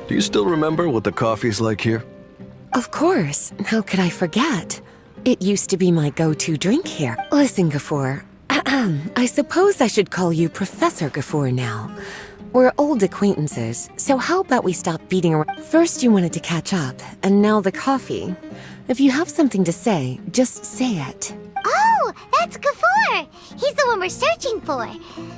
Do you still remember what the coffee's like here? Of course. How could I forget? It used to be my go-to drink here. Listen, Gafoor. I suppose I should call you Professor Gafoor now. We're old acquaintances, so how about we stop beating around? First you wanted to catch up, and now the coffee. If you have something to say, just say it. Oh, that's Gafoor! He's the one we're searching for.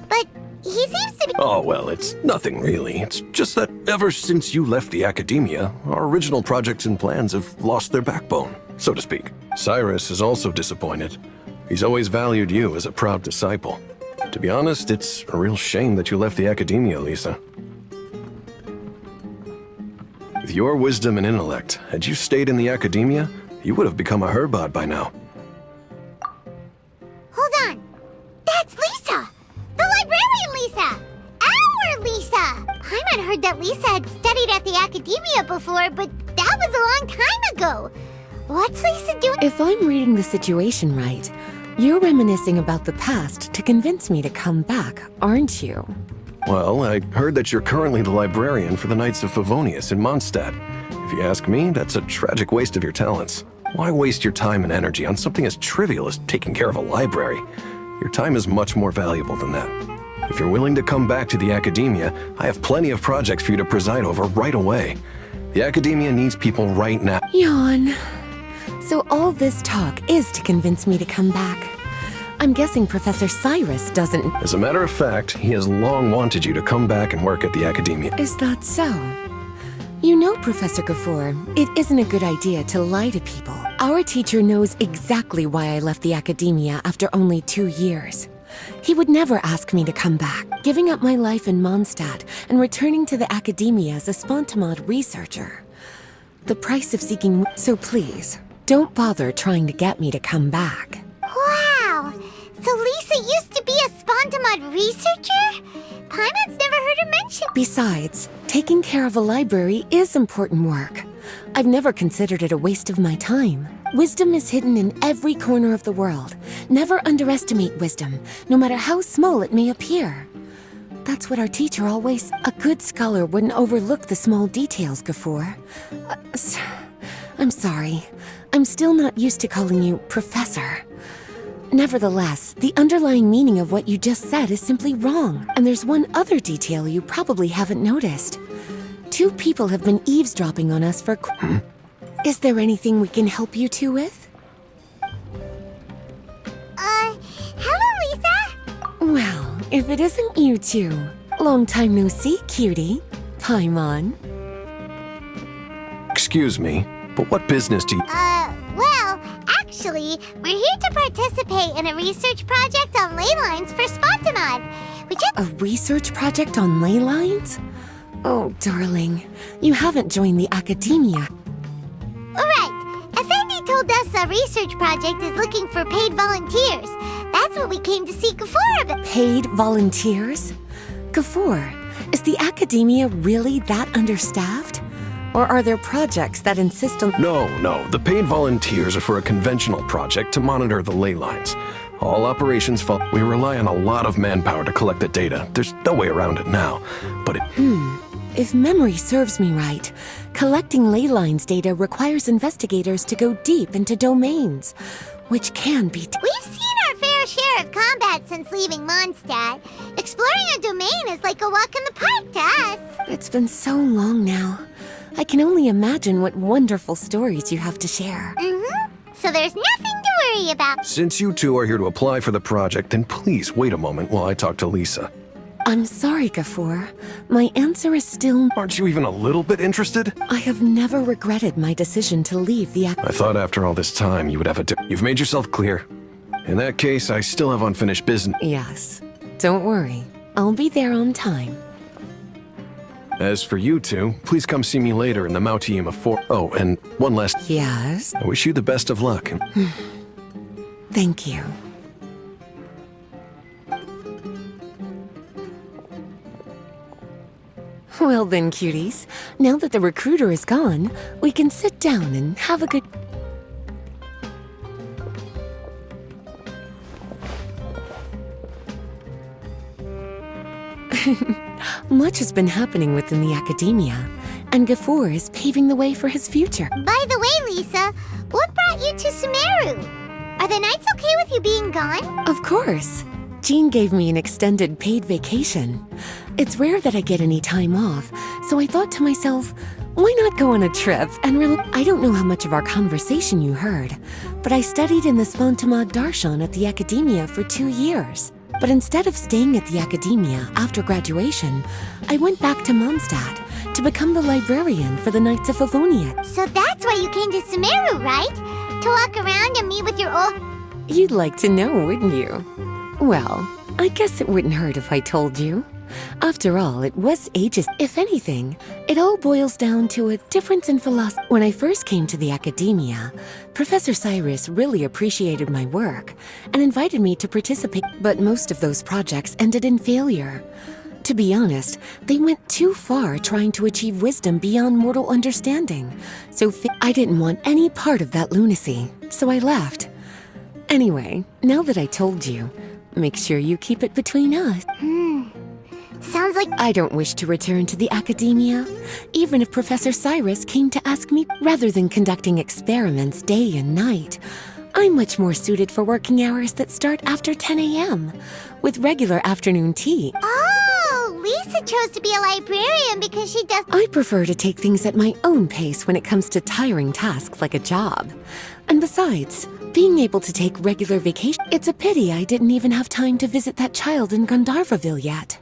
But he seems to be— Oh, well, it's nothing really. It's just that ever since you left the academia, our original projects and plans have lost their backbone, so to speak. Cyrus is also disappointed. He's always valued you as a proud disciple. To be honest, it's a real shame that you left the academia, Lisa. With your wisdom and intellect, had you stayed in the academia, you would have become a Herbad by now. Hold on! That's Lisa! The librarian Lisa! Our Lisa! Paimon heard that Lisa had studied at the academia before, but that was a long time ago. What's Lisa doing? If I'm reading the situation right, you're reminiscing about the past to convince me to come back, aren't you? Well, I heard that you're currently the librarian for the Knights of Favonius in Mondstadt. If you ask me, that's a tragic waste of your talents. Why waste your time and energy on something as trivial as taking care of a library? Your time is much more valuable than that. If you're willing to come back to the academia, I have plenty of projects for you to preside over right away. The academia needs people right now. Yawn. So all this talk is to convince me to come back. I'm guessing Professor Cyrus doesn't— As a matter of fact, he has long wanted you to come back and work at the academia. Is that so? You know, Professor Gafoor, it isn't a good idea to lie to people. Our teacher knows exactly why I left the academia after only 2 years. He would never ask me to come back. Giving up my life in Mondstadt and returning to the academia as a spontamod researcher. The price of seeking— So please, don't bother trying to get me to come back. Wow! So Lisa used to be a spontamod researcher? Paimon's never heard her mention— Besides, taking care of a library is important work. I've never considered it a waste of my time. Wisdom is hidden in every corner of the world. Never underestimate wisdom, no matter how small it may appear. That's what our teacher always— A good scholar wouldn't overlook the small details, Gafoor. I'm sorry. I'm still not used to calling you Professor. Nevertheless, the underlying meaning of what you just said is simply wrong. And there's one other detail you probably haven't noticed. 2 people have been eavesdropping on us for— Is there anything we can help you two with? Hello, Lisa? Well, if it isn't you two. Long time no see, cutie. Paimon. Excuse me, but what business do you— Well, actually, we're here to participate in a research project on ley lines for Spontamod. We just— A research project on ley lines? Oh, darling, you haven't joined the academia. Right. Effendi told us a research project is looking for paid volunteers. That's what we came to see Gafoor about. Paid volunteers? Gafoor, is the academia really that understaffed? Or are there projects that insist on— No, the paid volunteers are for a conventional project to monitor the ley lines. All operations fall— We rely on a lot of manpower to collect the data. There's no way around it now, but it— If memory serves me right, collecting ley lines data requires investigators to go deep into domains, which can be— We've seen our fair share of combat since leaving Mondstadt. Exploring a domain is like a walk in the park to us. It's been so long now. I can only imagine what wonderful stories you have to share. So there's nothing to worry about. Since you two are here to apply for the project, then please wait a moment while I talk to Lisa. I'm sorry, Gafoor. My answer is still— Aren't you even a little bit interested? I have never regretted my decision to leave the I thought after all this time you would have You've made yourself clear. In that case, I still have unfinished business. Yes. Don't worry. I'll be there on time. As for you two, please come see me later in the Mauteum of 4. Oh, and one last— Yes? I wish you the best of luck. Thank you. Well then, cuties. Now that the recruiter is gone, we can sit down and have a good— Much has been happening within the academia, and Gafoor is paving the way for his future. By the way, Lisa, what brought you to Sumeru? Are the Knights okay with you being gone? Of course. Jean gave me an extended paid vacation. It's rare that I get any time off, so I thought to myself, why not go on a trip and I don't know how much of our conversation you heard, but I studied in the Svantamad Darshan at the Academia for 2 years. But instead of staying at the Academia after graduation, I went back to Mondstadt to become the librarian for the Knights of Favonia. So that's why you came to Sumeru, right? To walk around and meet with your old... You'd like to know, wouldn't you? Well, I guess it wouldn't hurt if I told you. After all, it was ages. If anything, it all boils down to a difference in philosophy. When I first came to the Academia, Professor Cyrus really appreciated my work and invited me to participate, but most of those projects ended in failure. To be honest, they went too far trying to achieve wisdom beyond mortal understanding, so I didn't want any part of that lunacy, so I left. Anyway, now that I told you, make sure you keep it between us. Sounds like... I don't wish to return to the Academia, even if Professor Cyrus came to ask me. Rather than conducting experiments day and night, I'm much more suited for working hours that start after 10 a.m., with regular afternoon tea. Oh, Lisa chose to be a librarian because she does... I prefer to take things at my own pace when it comes to tiring tasks like a job. And besides, being able to take regular vacation... It's a pity I didn't even have time to visit that child in Gandharvaville yet.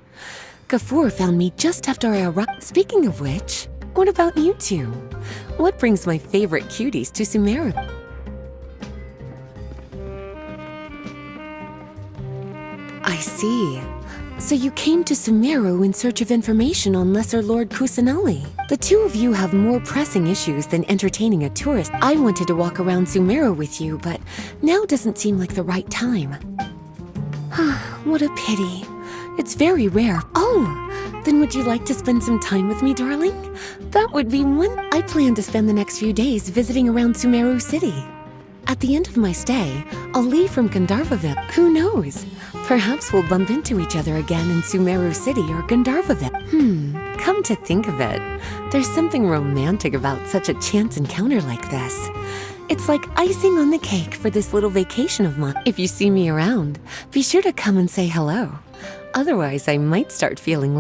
Gafoor found me just after I arrived. Speaking of which, what about you two? What brings my favorite cuties to Sumeru? I see. So you came to Sumeru in search of information on Lesser Lord Kusanali. The two of you have more pressing issues than entertaining a tourist. I wanted to walk around Sumeru with you, but now doesn't seem like the right time. What a pity. It's very rare. Oh, then would you like to spend some time with me, darling? That would be one. I plan to spend the next few days visiting around Sumeru City. At the end of my stay, I'll leave from Gandharvaville. Who knows? Perhaps we'll bump into each other again in Sumeru City or Gandharvaville. Come to think of it, there's something romantic about such a chance encounter like this. It's like icing on the cake for this little vacation of mine. If you see me around, be sure to come and say hello. Otherwise, I might start feeling